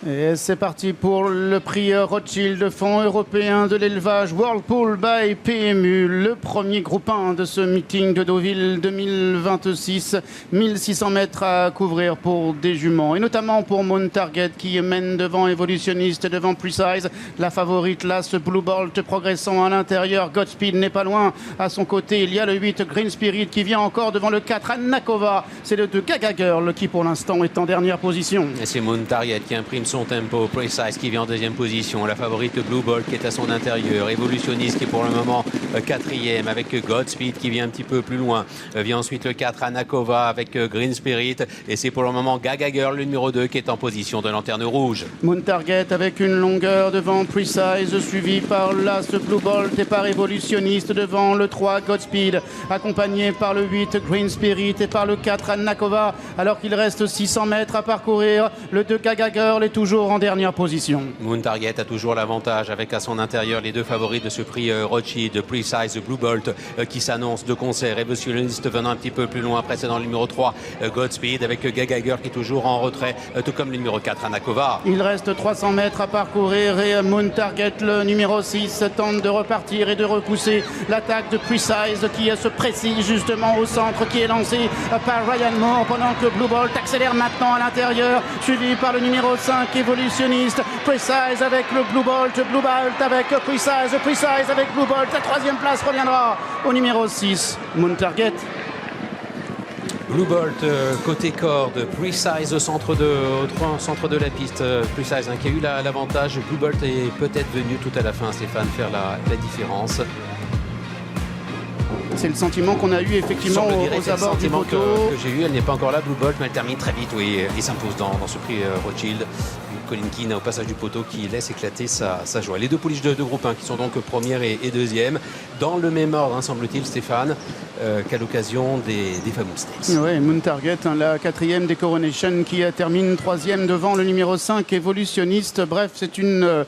Et c'est parti pour le prix Rothschild, fonds européen de l'élevage Whirlpool by PMU, le premier groupe 1 de ce meeting de Deauville 2026. 1600 mètres à couvrir pour des juments, et notamment pour Moon Target qui mène devant Evolutionniste, devant Precise. La favorite là, ce Blue Bolt progressant à l'intérieur. Godspeed n'est pas loin. À son côté, il y a le 8 Green Spirit qui vient encore devant le 4 Annakova. C'est le 2 Gaga Girl qui pour l'instant est en dernière position. Et c'est Moon Target qui imprime son tempo. Precise qui vient en deuxième position. La favorite Blue Bolt qui est à son intérieur. Evolutionniste qui est pour le moment quatrième avec Godspeed qui vient un petit peu plus loin. Vient ensuite le 4 Annakova avec Green Spirit. Et c'est pour le moment Gaga Girl, le numéro 2, qui est en position de lanterne rouge. Moon Target avec une longueur devant Precise, suivi par là ce Blue Bolt et par Evolutionniste devant le 3 Godspeed, accompagné par le 8 Green Spirit et par le 4 Annakova, alors qu'il reste 600 mètres à parcourir. Le 2 Gaga Girl est toujours en dernière position. Moon Target a toujours l'avantage avec à son intérieur les deux favoris de ce prix Rothschild, Precise, Blue Bolt qui s'annonce de concert. Evolutionniste venant un petit peu plus loin, précédent le numéro 3 Godspeed avec Gaga Girl qui est toujours en retrait, tout comme le numéro 4 Annakova. Il reste 300 mètres à parcourir et Moon Target, le numéro 6, tente de repartir et de repousser l'attaque de Precise qui se précise justement au centre, qui est lancé par Ryan Moore, pendant que Blue Bolt accélère maintenant à l'intérieur, suivi par le numéro 5 Evolutionniste. Precise avec le Blue Bolt avec Precise, Precise avec Blue Bolt. La troisième place reviendra au numéro 6 Moon Target. Blue Bolt côté corde, Precise au centre de la piste. Precise qui a eu l'avantage. Blue Bolt est peut-être venu tout à la fin, Stéphane, faire la différence. C'est le sentiment qu'on a eu effectivement aux abords du poteau. Que j'ai eu, elle n'est pas encore là, Blue Bolt, mais elle termine très vite, oui, et s'impose dans ce prix Rothschild. Colin Keane au passage du poteau qui laisse éclater sa joie. Les deux pouliches de groupe 1 qui sont donc première et deuxième, dans le même ordre, semble-t-il, Stéphane, qu'à l'occasion des Famous Stakes. Oui, Moon Target, la quatrième des Coronation qui termine troisième devant le numéro 5 Evolutionniste. Bref, c'est une